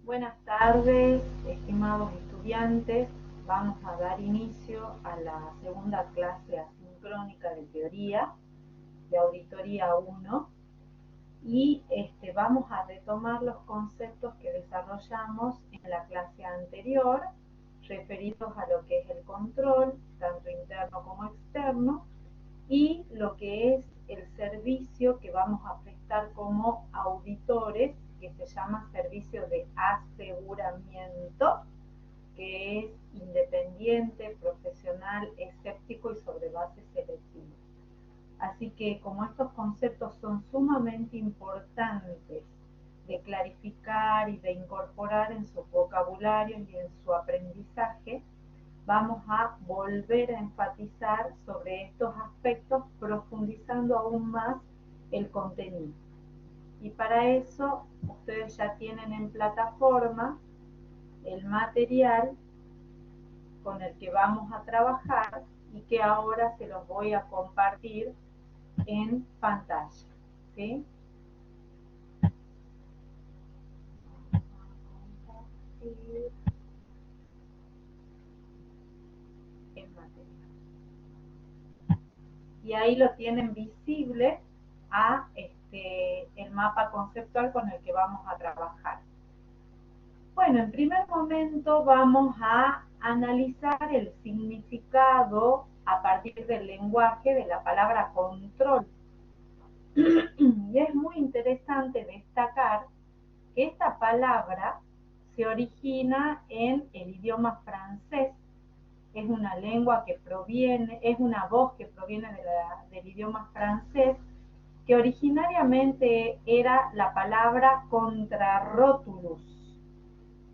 Buenas tardes, estimados estudiantes. Vamos a dar inicio a la segunda clase asincrónica de teoría de auditoría 1 y vamos a retomar los conceptos que desarrollamos en la clase anterior referidos a lo que es el control, tanto interno como externo, y lo que es el servicio que vamos a prestar como auditores, que se llama servicio de aseguramiento, que es independiente, profesional, escéptico y sobre base selectiva. Así que como estos conceptos son sumamente importantes de clarificar y de incorporar en sus vocabularios y en su aprendizaje, vamos a volver a enfatizar sobre estos aspectos, profundizando aún más el contenido. Y para eso ustedes ya tienen en plataforma el material con el que vamos a trabajar y que ahora se los voy a compartir en pantalla, ¿sí? Compartir el material. Y ahí lo tienen visible a el mapa conceptual con el que vamos a trabajar. Bueno, en primer momento vamos a analizar el significado a partir del lenguaje de la palabra control. Y es muy interesante destacar que esta palabra se origina en el idioma francés. Es una lengua que proviene, es una voz que proviene del idioma francés, que originariamente era la palabra contrarrotulus.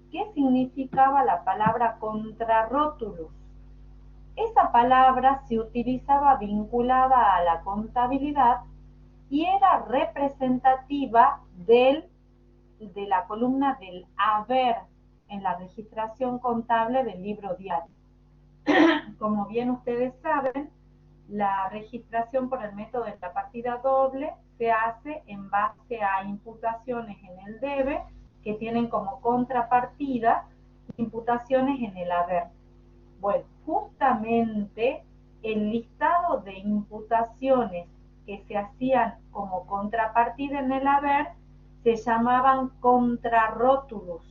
¿Qué significaba la palabra contrarrotulus? Esa palabra se utilizaba vinculada a la contabilidad y era representativa de la columna del haber en la registración contable del libro diario. Como bien ustedes saben, la registración por el método de la partida doble se hace en base a imputaciones en el debe que tienen como contrapartida imputaciones en el haber. Bueno, justamente el listado de imputaciones que se hacían como contrapartida en el haber se llamaban contrarrótulos.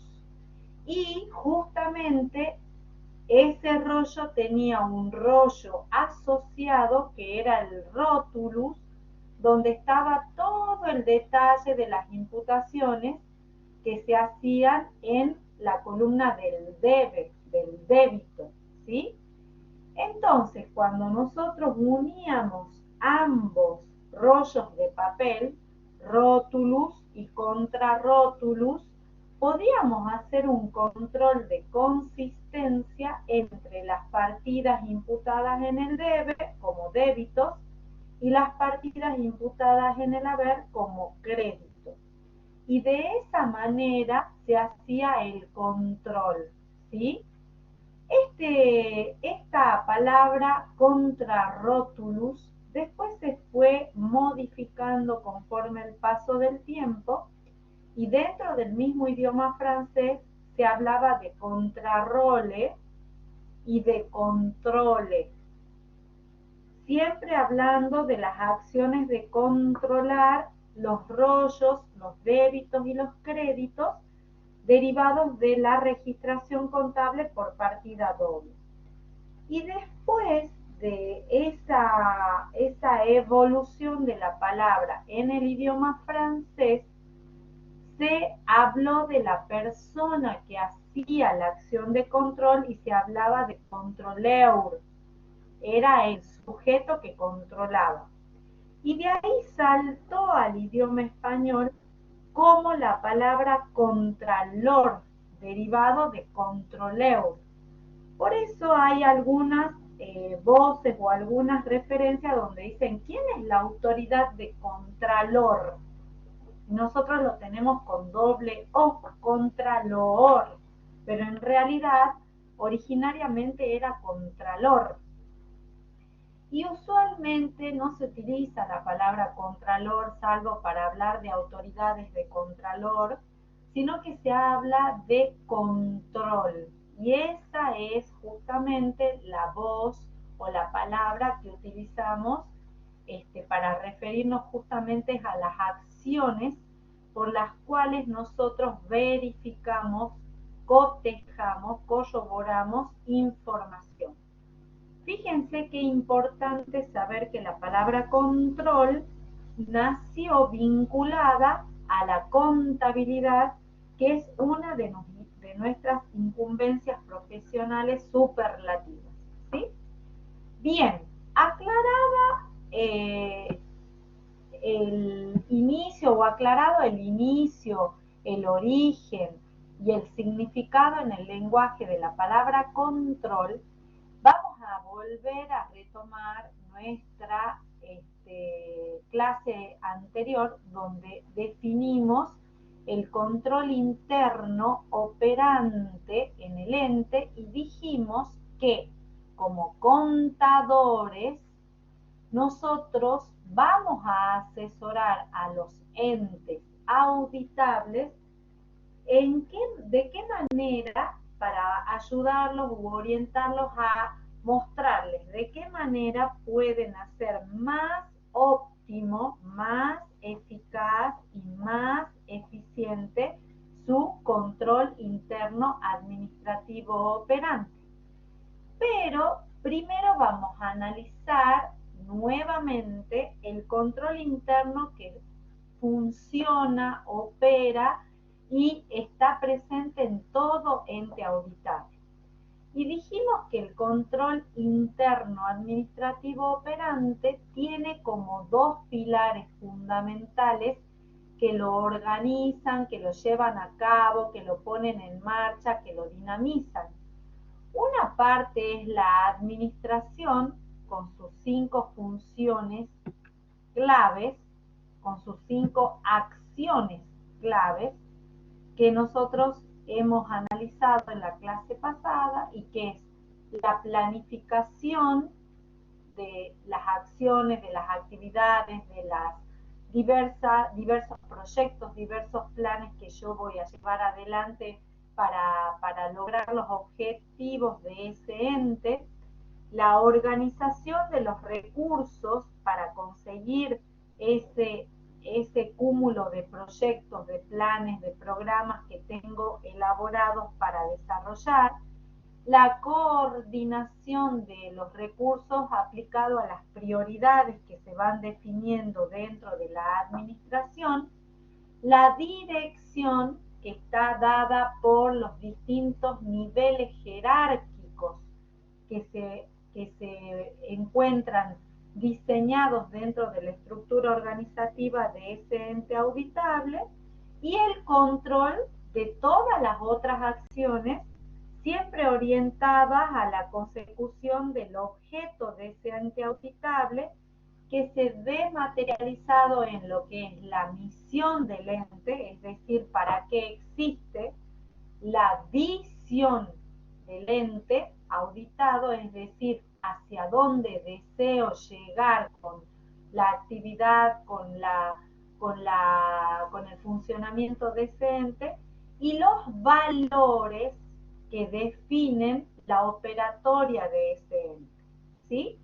Y justamente ese rollo tenía un rollo asociado que era el rótulus, donde estaba todo el detalle de las imputaciones que se hacían en la columna del debe, del débito, ¿sí? Entonces, cuando nosotros uníamos ambos rollos de papel, rótulus y contrarrótulus, podíamos hacer un control de consistencia entre las partidas imputadas en el debe como débitos y las partidas imputadas en el haber como créditos. Y de esa manera se hacía el control, ¿sí? Esta palabra contrarrótulus después se fue modificando conforme el paso del tiempo y dentro del mismo idioma francés se hablaba de contrarrole y de controle, siempre hablando de las acciones de controlar los rollos, los débitos y los créditos derivados de la registración contable por partida doble. Y después de esa evolución de la palabra en el idioma francés, se habló de la persona que hacía la acción de control y se hablaba de controleur. Era el sujeto que controlaba. Y de ahí saltó al idioma español como la palabra contralor, derivado de controleur. Por eso hay algunas voces o algunas referencias donde dicen quién es la autoridad de contralor. Nosotros lo tenemos con doble O, contralor, pero en realidad originariamente era contralor. Y usualmente no se utiliza la palabra contralor salvo para hablar de autoridades de contralor, sino que se habla de control. Y esa es justamente la voz o la palabra que utilizamos para referirnos justamente a las acciones por las cuales nosotros verificamos, cotejamos, corroboramos información. Fíjense qué importante saber que la palabra control nació vinculada a la contabilidad, que es una de nuestras incumbencias profesionales superlativas, ¿sí? Bien, aclarada el inicio o aclarado el inicio, el origen y el significado en el lenguaje de la palabra control, vamos a volver a retomar nuestra clase anterior donde definimos el control interno operante en el ente y dijimos que como contadores nosotros vamos a asesorar a los entes auditables de qué manera para ayudarlos u orientarlos a mostrarles de qué manera pueden hacer más óptimo, más eficaz y más eficiente su control interno administrativo operante. Pero primero vamos a analizar nuevamente el control interno que funciona, opera y está presente en todo ente auditable. Y dijimos que el control interno administrativo operante tiene como dos pilares fundamentales que lo organizan, que lo llevan a cabo, que lo ponen en marcha, que lo dinamizan. Una parte es la administración con sus 5 funciones claves, con sus 5 acciones claves que nosotros hemos analizado en la clase pasada y que es la planificación de las acciones, de las actividades, de las diversos proyectos, diversos planes que yo voy a llevar adelante para lograr los objetivos de ese ente, la organización de los recursos para conseguir ese cúmulo de proyectos, de planes, de programas que tengo elaborados para desarrollar, la coordinación de los recursos aplicado a las prioridades que se van definiendo dentro de la administración, la dirección que está dada por los distintos niveles jerárquicos que se encuentran diseñados dentro de la estructura organizativa de ese ente auditable y el control de todas las otras acciones siempre orientadas a la consecución del objeto de ese ente auditable que se ve materializado en lo que es la misión del ente, es decir, para qué existe, la visión del ente auditado, es decir, hacia dónde deseo llegar con la actividad, con el funcionamiento de ese ente, y los valores que definen la operatoria de ese ente, ¿sí?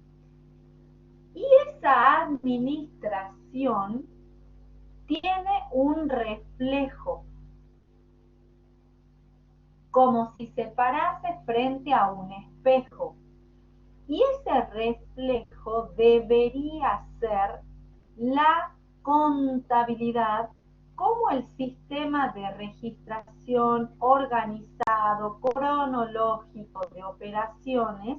Y esa administración tiene un reflejo, como si se parase frente a un espejo. Y ese reflejo debería ser la contabilidad como el sistema de registración organizado, cronológico de operaciones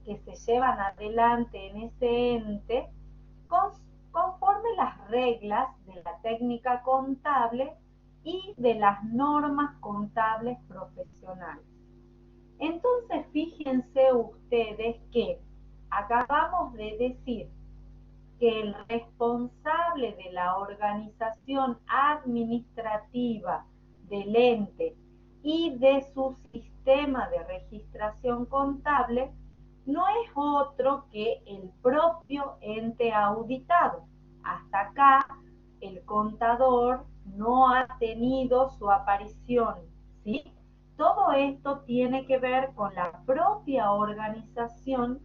que se llevan adelante en ese ente conforme las reglas de la técnica contable y de las normas contables profesionales. Entonces, fíjense ustedes que acabamos de decir que el responsable de la organización administrativa del ente y de su sistema de registración contable no es otro que el propio ente auditado. Hasta acá el contador no ha tenido su aparición, ¿sí? Todo esto tiene que ver con la propia organización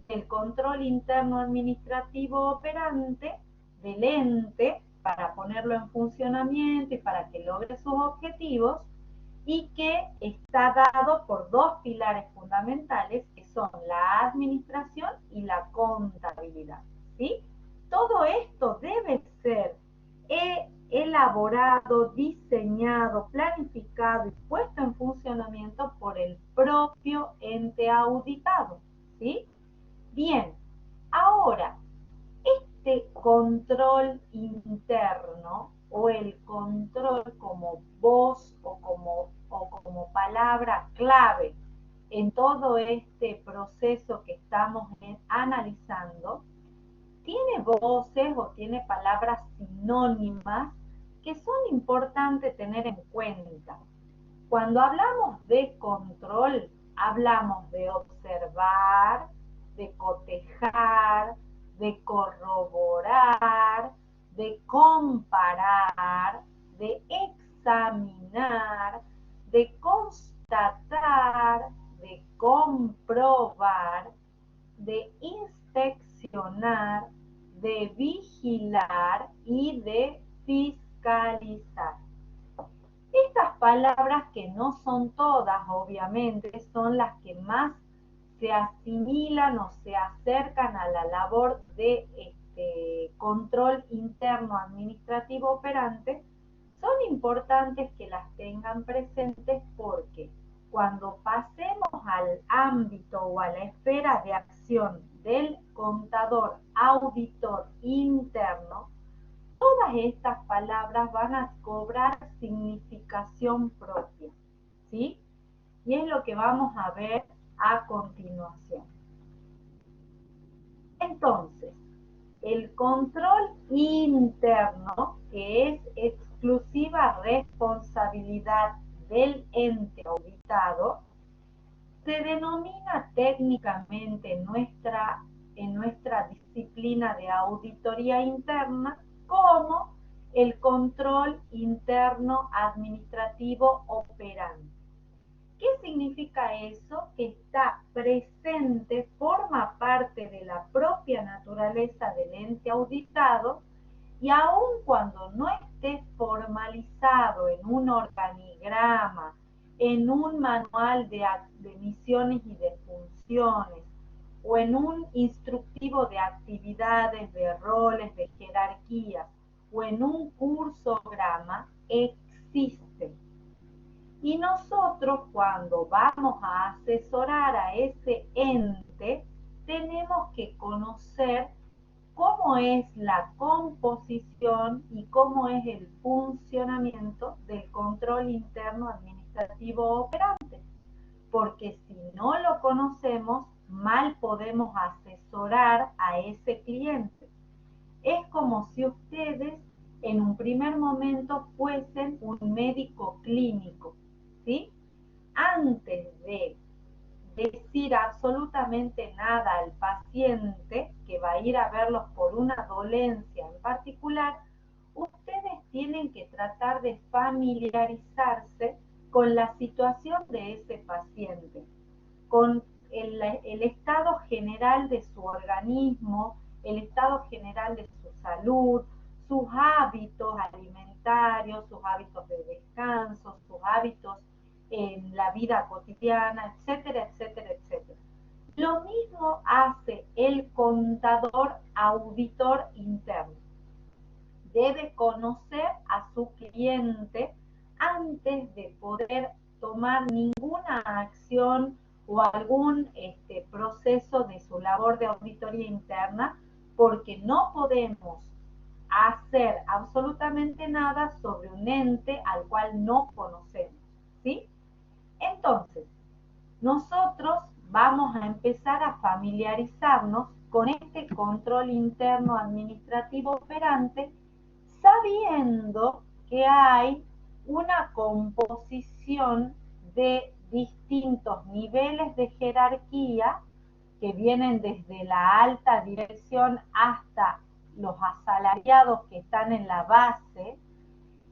del control interno administrativo operante del ente para ponerlo en funcionamiento y para que logre sus objetivos, y que está dado por dos pilares fundamentales que son la administración y la contabilidad, ¿sí? Todo esto debe ser elaborado, diseñado, planificado y puesto en funcionamiento por el propio ente auditado, ¿sí? Bien, ahora, este control interno o el control como voz o como palabra clave en todo este proceso que estamos analizando, tiene voces o tiene palabras sinónimas que son importantes tener en cuenta. Cuando hablamos de control, hablamos de observar, de cotejar, de corroborar, de comparar, de examinar, de constatar, de comprobar, de inspeccionar, de vigilar y de fiscalizar. Estas palabras, que no son todas, obviamente, son las que más se asimilan o se acercan a la labor de control interno administrativo operante. Son importantes que las tengan presentes porque cuando pasemos al ámbito o a la esfera de acción del contador auditor interno, todas estas palabras van a cobrar significación propia, ¿sí? Y es lo que vamos a ver a continuación. Entonces, el control interno, que es exclusiva responsabilidad del ente auditado, se denomina técnicamente en nuestra disciplina de auditoría interna como el control interno administrativo operante. ¿Qué significa eso? Que está presente, forma parte de la propia naturaleza del ente auditado, y aun cuando no esté formalizado en un organigrama, en un manual de misiones y de funciones, o en un instructivo de actividades, de roles, de jerarquías, o en un cursograma, existe. Y nosotros, cuando vamos a asesorar a ese ente, tenemos que conocer cómo es la composición y cómo es el funcionamiento del control interno administrativo operante, porque si no lo conocemos, mal podemos asesorar a ese cliente. Es como si ustedes en un primer momento fuesen un médico clínico, ¿sí? Antes de decir absolutamente nada al paciente que va a ir a verlos por una dolencia en particular, ustedes tienen que tratar de familiarizarse con la situación de ese paciente, con el estado general de su organismo, el estado general de su salud, sus hábitos alimentarios, sus hábitos de descanso, sus hábitos en la vida cotidiana, etcétera, etcétera, etcétera. Lo mismo hace el contador auditor interno. Debe conocer a su cliente antes de poder tomar ninguna acción o algún proceso de su labor de auditoría interna, porque no podemos hacer absolutamente nada sobre un ente al cual no conocemos, ¿sí? Entonces, nosotros vamos a empezar a familiarizarnos con este control interno administrativo operante, sabiendo que hay una composición de distintos niveles de jerarquía que vienen desde la alta dirección hasta los asalariados que están en la base,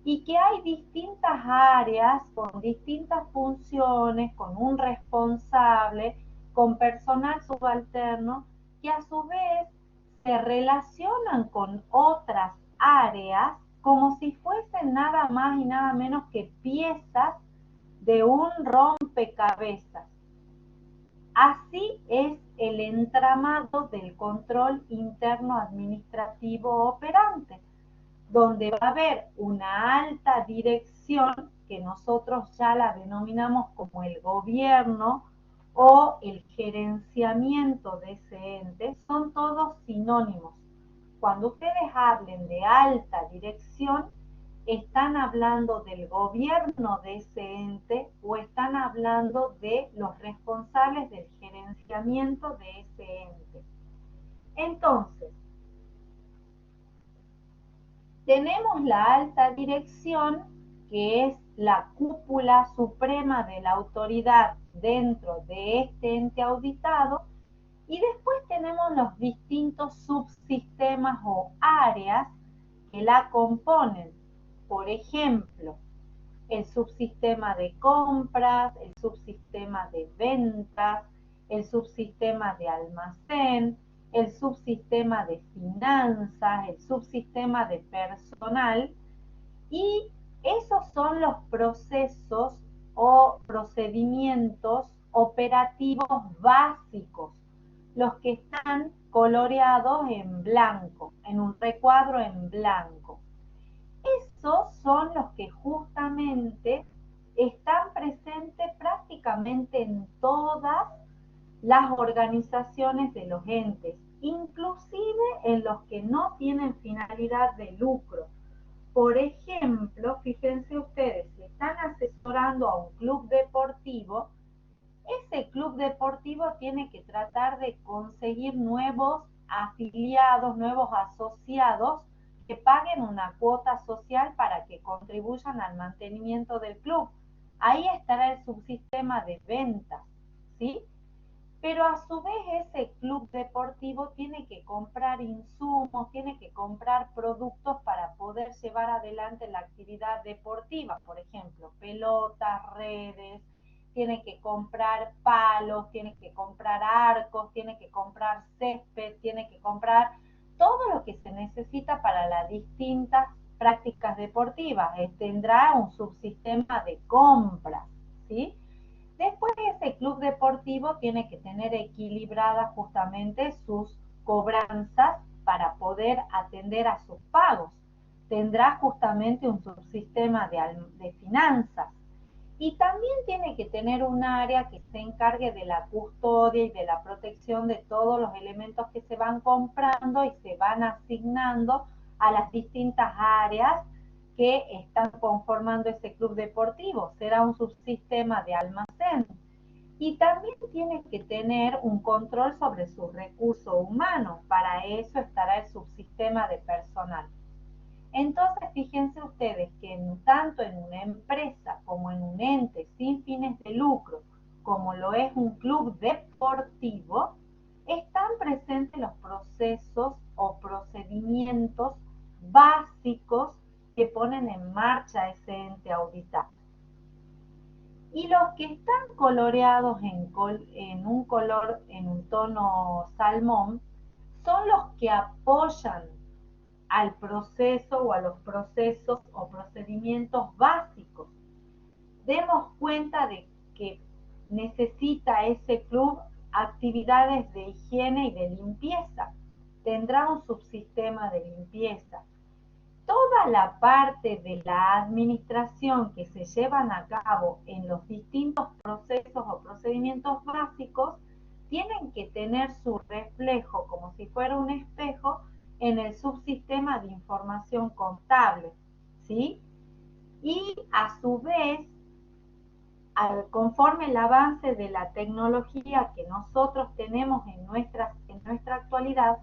y que hay distintas áreas con distintas funciones, con un responsable, con personal subalterno, que a su vez se relacionan con otras áreas como si fuesen nada más y nada menos que piezas de un rompecabezas. Así es el entramado del control interno administrativo operante, donde va a haber una alta dirección que nosotros ya la denominamos como el gobierno o el gerenciamiento de ese ente, son todos sinónimos. Cuando ustedes hablen de alta dirección, están hablando del gobierno de ese ente o están hablando de los responsables del gerenciamiento de ese ente. Entonces, tenemos la alta dirección, que es la cúpula suprema de la autoridad dentro de este ente auditado, y después tenemos los distintos subsistemas o áreas que la componen. Por ejemplo, el subsistema de compras, el subsistema de ventas, el subsistema de almacén, el subsistema de finanzas, el subsistema de personal, y esos son los procesos o procedimientos operativos básicos, los que están coloreados en blanco, en un recuadro en blanco. Esos son los que justamente están presentes prácticamente en todas las organizaciones de los entes, inclusive en los que no tienen finalidad de lucro. Por ejemplo, fíjense ustedes, si están asesorando a un club deportivo, ese club deportivo tiene que tratar de conseguir nuevos afiliados, nuevos asociados que paguen una cuota social para que contribuyan al mantenimiento del club. Ahí estará el subsistema de ventas, ¿sí? Pero a su vez ese club deportivo tiene que comprar insumos, tiene que comprar productos para poder llevar adelante la actividad deportiva, por ejemplo, pelotas, redes, tiene que comprar palos, tiene que comprar arcos, tiene que comprar césped, tiene que comprar todo lo que se necesita para las distintas prácticas deportivas. Tendrá un subsistema de compras, ¿sí? Después ese club deportivo tiene que tener equilibradas justamente sus cobranzas para poder atender a sus pagos. Tendrá justamente un subsistema de finanzas. Y también tiene que tener un área que se encargue de la custodia y de la protección de todos los elementos que se van comprando y se van asignando a las distintas áreas que están conformando ese club deportivo. Será un subsistema de almacén. Y también tiene que tener un control sobre su recurso humano. Para eso estará el subsistema de personal. Entonces, fíjense ustedes que tanto en una empresa como en un ente sin fines de lucro, como lo es un club deportivo, están presentes los procesos o procedimientos básicos que ponen en marcha ese ente auditado. Y los que están coloreados en un color, en un tono salmón, son los que apoyan al proceso o a los procesos o procedimientos básicos. Demos cuenta de que necesita ese club actividades de higiene y de limpieza. Tendrá un subsistema de limpieza. Toda la parte de la administración que se llevan a cabo en los distintos procesos o procedimientos básicos tienen que tener su reflejo como si fuera un espejo en el subsistema de información contable, ¿sí? Y a su vez, conforme el avance de la tecnología que nosotros tenemos en nuestra actualidad,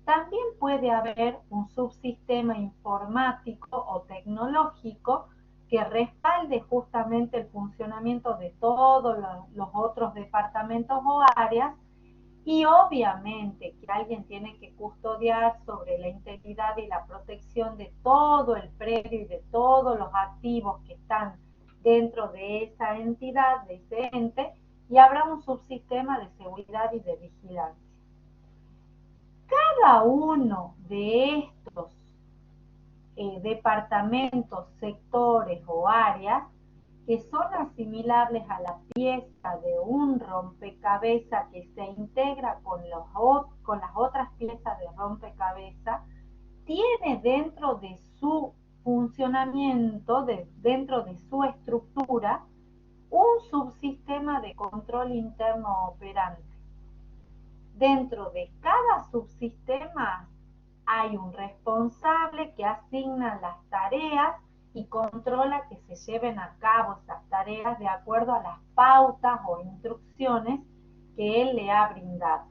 también puede haber un subsistema informático o tecnológico que respalde justamente el funcionamiento de todos los otros departamentos o áreas Y obviamente que alguien tiene que custodiar sobre la integridad y la protección de todo el predio y de todos los activos que están dentro de esa entidad, de ese ente, y habrá un subsistema de seguridad y de vigilancia. Cada uno de estos departamentos, sectores o áreas que son asimilables a la pieza de un rompecabezas que se integra con las otras piezas de rompecabezas, tiene dentro de su funcionamiento, dentro de su estructura, un subsistema de control interno operante. Dentro de cada subsistema hay un responsable que asigna las tareas y controla que se lleven a cabo esas tareas de acuerdo a las pautas o instrucciones que él le ha brindado.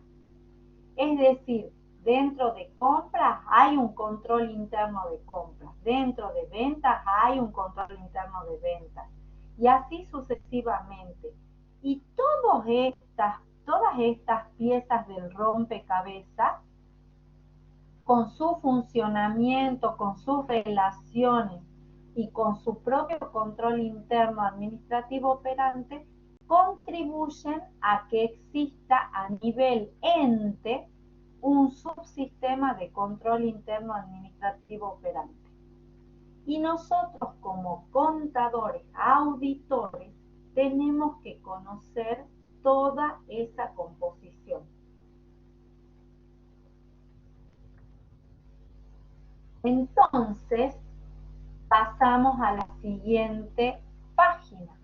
Es decir, dentro de compras hay un control interno de compras, dentro de ventas hay un control interno de ventas, y así sucesivamente. Y todas estas piezas del rompecabezas, con su funcionamiento, con sus relaciones y con su propio control interno administrativo operante, contribuyen a que exista a nivel ente un subsistema de control interno administrativo operante. Y nosotros como contadores, auditores, tenemos que conocer toda esa composición. Entonces, pasamos a la siguiente página,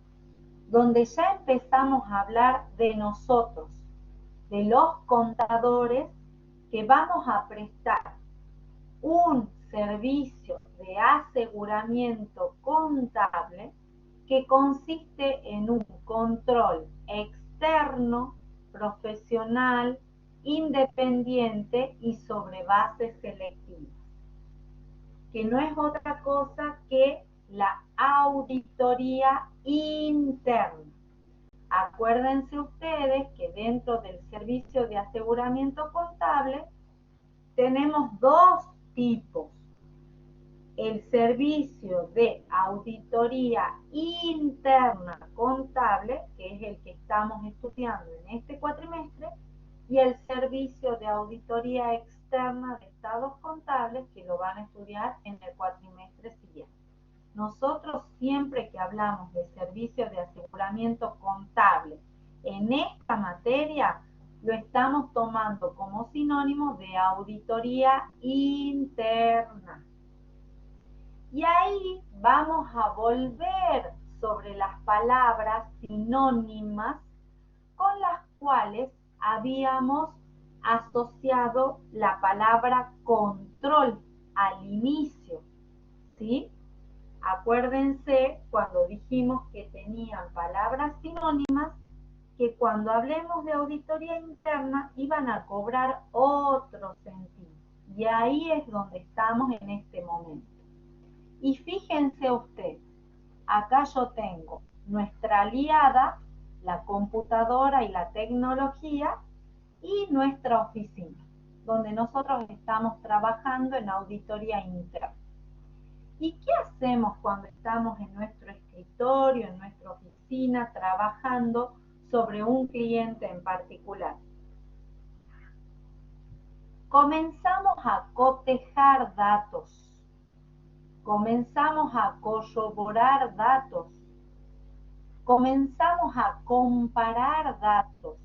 donde ya empezamos a hablar de nosotros, de los contadores que vamos a prestar un servicio de aseguramiento contable que consiste en un control externo, profesional, independiente y sobre bases selectivas, que no es otra cosa que la auditoría interna. Acuérdense ustedes que dentro del servicio de aseguramiento contable tenemos dos tipos. El servicio de auditoría interna contable, que es el que estamos estudiando en este cuatrimestre, y el servicio de auditoría externa de estados contables, que lo van a estudiar en el cuatrimestre siguiente. Nosotros siempre que hablamos de servicio de aseguramiento contable en esta materia, lo estamos tomando como sinónimo de auditoría interna. Y ahí vamos a volver sobre las palabras sinónimas con las cuales habíamos asociado la palabra control al inicio, ¿sí? Acuérdense cuando dijimos que tenían palabras sinónimas, que cuando hablemos de auditoría interna iban a cobrar otro sentido. Y ahí es donde estamos en este momento. Y fíjense ustedes, acá yo tengo nuestra aliada, la computadora y la tecnología, y nuestra oficina, donde nosotros estamos trabajando en auditoría interna. ¿Y qué hacemos cuando estamos en nuestro escritorio, en nuestra oficina, trabajando sobre un cliente en particular? Comenzamos a cotejar datos, comenzamos a corroborar datos, comenzamos a comparar datos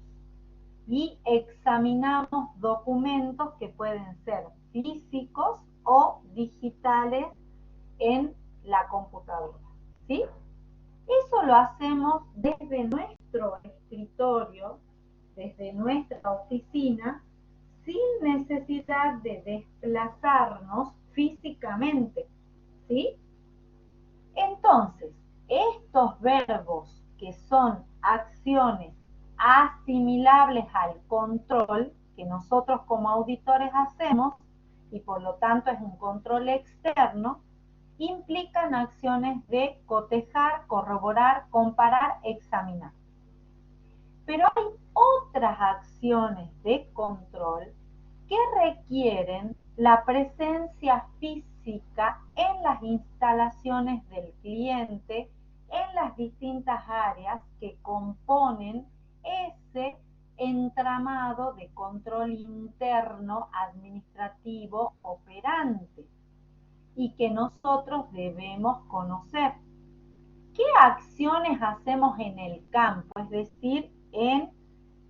y examinamos documentos que pueden ser físicos o digitales en la computadora, ¿sí? Eso lo hacemos desde nuestro escritorio, desde nuestra oficina, sin necesidad de desplazarnos físicamente, ¿sí? Entonces, estos verbos que son acciones asimilables al control que nosotros como auditores hacemos, y por lo tanto es un control externo, implican acciones de cotejar, corroborar, comparar, examinar. Pero hay otras acciones de control que requieren la presencia física en las instalaciones del cliente, en las distintas áreas que componen ese entramado de control interno administrativo operante y que nosotros debemos conocer. ¿Qué acciones hacemos en el campo? Es decir, en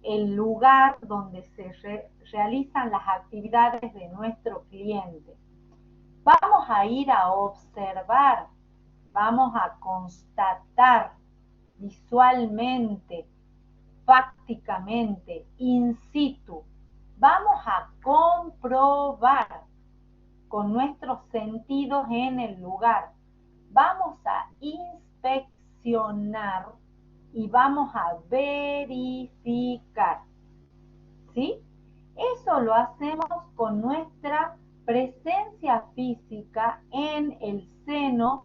el lugar donde se realizan las actividades de nuestro cliente. Vamos a ir a observar, vamos a constatar visualmente, fácticamente, in situ. Vamos a comprobar con nuestros sentidos en el lugar. Vamos a inspeccionar y vamos a verificar. ¿Sí? Eso lo hacemos con nuestra presencia física en el seno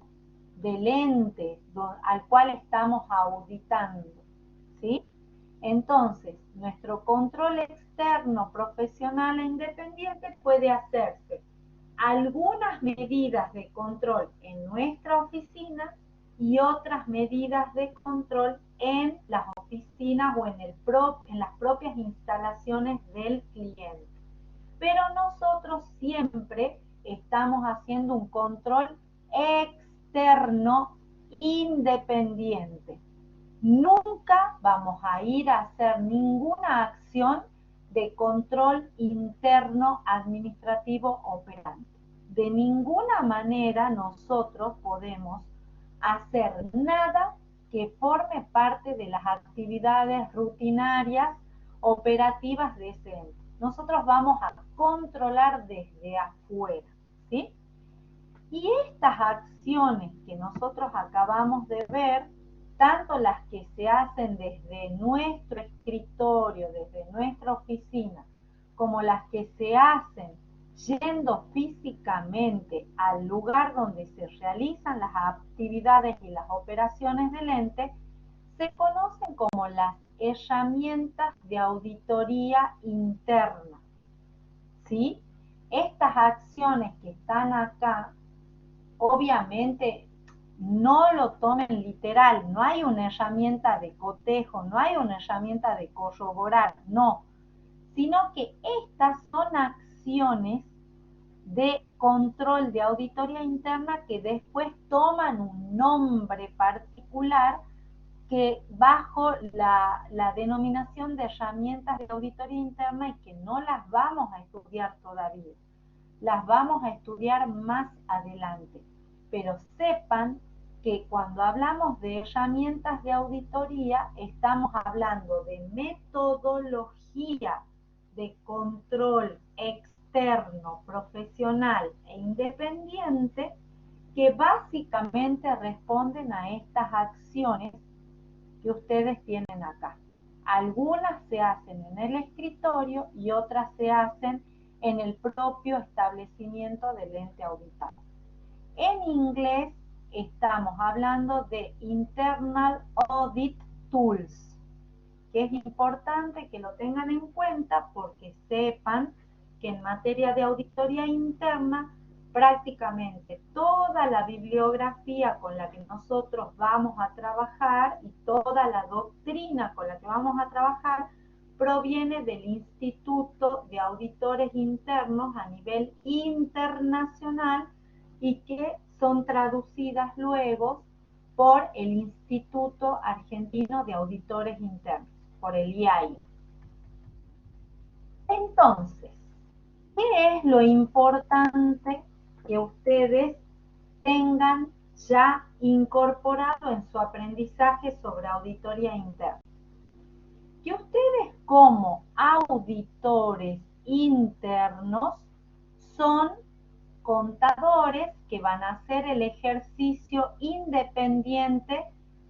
del ente al cual estamos auditando. ¿Sí? Entonces, nuestro control externo, profesional e independiente puede hacerse algunas medidas de control en nuestra oficina y otras medidas de control en las oficinas o en las propias instalaciones del cliente. Pero nosotros siempre estamos haciendo un control externo independiente. Nunca vamos a ir a hacer ninguna acción de control interno administrativo operante. De ninguna manera nosotros podemos hacer nada que forme parte de las actividades rutinarias operativas de ese ente. Nosotros vamos a controlar desde afuera, ¿sí? Y estas acciones que nosotros acabamos de ver, tanto las que se hacen desde nuestro escritorio, desde nuestra oficina, como las que se hacen yendo físicamente al lugar donde se realizan las actividades y las operaciones del ente, se conocen como las herramientas de auditoría interna. ¿Sí? Estas acciones que están acá, obviamente no lo tomen literal, no hay una herramienta de cotejo, no hay una herramienta de corroborar, no, sino que estas son acciones de control de auditoría interna que después toman un nombre particular que bajo la denominación de herramientas de auditoría interna y que no las vamos a estudiar todavía, las vamos a estudiar más adelante. Pero sepan que cuando hablamos de herramientas de auditoría, estamos hablando de metodología de control externo, profesional e independiente que básicamente responden a estas acciones que ustedes tienen acá. Algunas se hacen en el escritorio y otras se hacen en el propio establecimiento del ente auditado. En inglés estamos hablando de Internal Audit Tools, que es importante que lo tengan en cuenta porque sepan que en materia de auditoría interna prácticamente toda la bibliografía con la que nosotros vamos a trabajar y toda la doctrina con la que vamos a trabajar proviene del Instituto de Auditores Internos a nivel internacional y que son traducidas luego por el Instituto Argentino de Auditores Internos, por el IAI. Entonces, ¿qué es lo importante que ustedes tengan ya incorporado en su aprendizaje sobre auditoría interna? Que ustedes como auditores internos son contadores que van a hacer el ejercicio independiente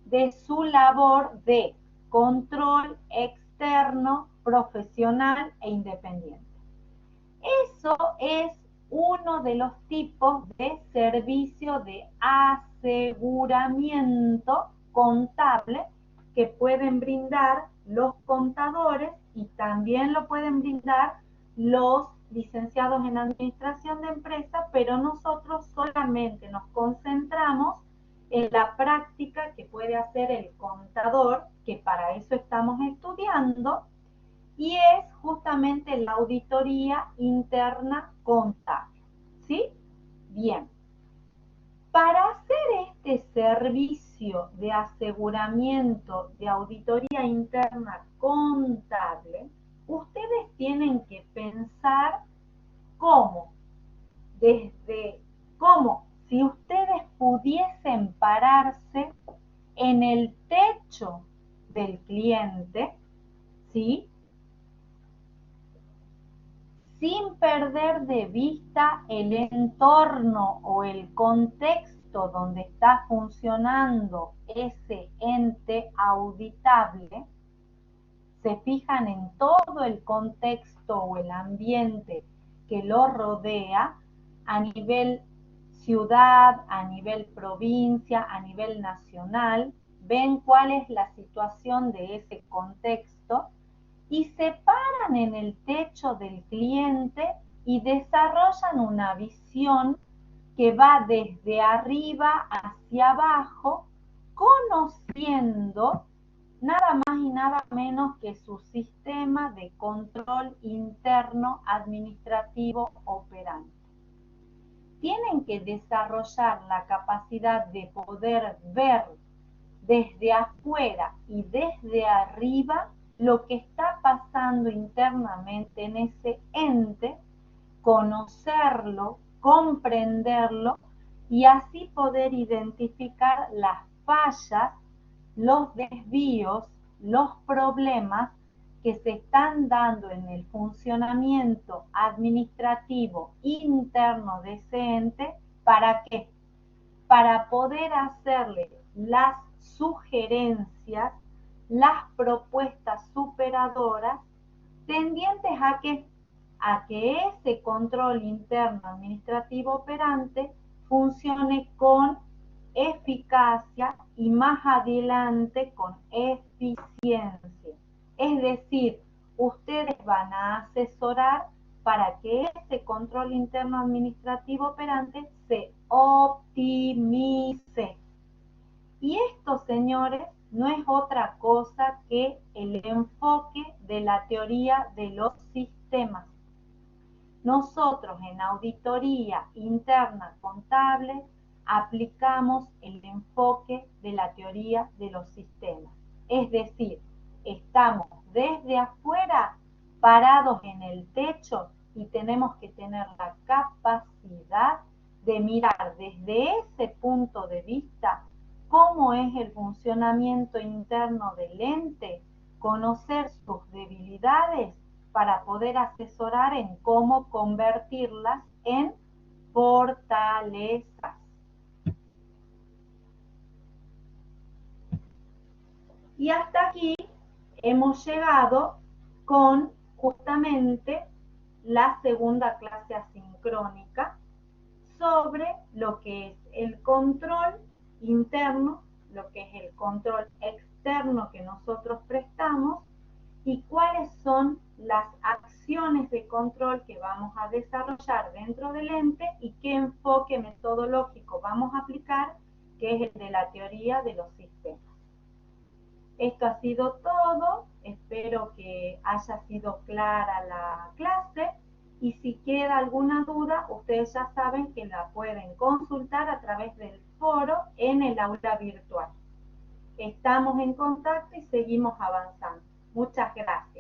de su labor de control externo, profesional e independiente. Eso es uno de los tipos de servicio de aseguramiento contable que pueden brindar los contadores y también lo pueden brindar los licenciados en administración de empresas, pero nosotros solamente nos concentramos en la práctica que puede hacer el contador, que para eso estamos estudiando, y es justamente la auditoría interna contable. ¿Sí? Bien. Para hacer este servicio de aseguramiento de auditoría interna contable, ustedes tienen que pensar cómo, si ustedes pudiesen pararse en el techo del cliente, ¿sí? Sin perder de vista el entorno o el contexto donde está funcionando ese ente auditable. Se fijan en todo el contexto o el ambiente que lo rodea a nivel ciudad, a nivel provincia, a nivel nacional, ven cuál es la situación de ese contexto y se paran en el techo del cliente y desarrollan una visión que va desde arriba hacia abajo, conociendo nada más y nada menos que su sistema de control interno administrativo operante. Tienen que desarrollar la capacidad de poder ver desde afuera y desde arriba lo que está pasando internamente en ese ente, conocerlo, comprenderlo y así poder identificar las fallas, los desvíos, los problemas que se están dando en el funcionamiento administrativo interno de ese ente. ¿Para qué? Para poder hacerle las sugerencias, las propuestas superadoras tendientes a que ese control interno administrativo operante funcione con eficacia y más adelante con eficiencia. Es decir, ustedes van a asesorar para que ese control interno administrativo operante se optimice. Y esto, señores, no es otra cosa que el enfoque de la teoría de los sistemas. Nosotros en auditoría interna contable aplicamos el enfoque de la teoría de los sistemas. Es decir, estamos desde afuera parados en el techo y tenemos que tener la capacidad de mirar desde ese punto de vista cómo es el funcionamiento interno del ente, conocer sus debilidades para poder asesorar en cómo convertirlas en fortalezas. Y hasta aquí hemos llegado con justamente la segunda clase asincrónica sobre lo que es el control interno, lo que es el control externo que nosotros prestamos y cuáles son las acciones de control que vamos a desarrollar dentro del ente y qué enfoque metodológico vamos a aplicar, que es el de la teoría de los sistemas. Esto ha sido todo, espero que haya sido clara la clase y si queda alguna duda, ustedes ya saben que la pueden consultar a través del foro en el aula virtual. Estamos en contacto y seguimos avanzando. Muchas gracias.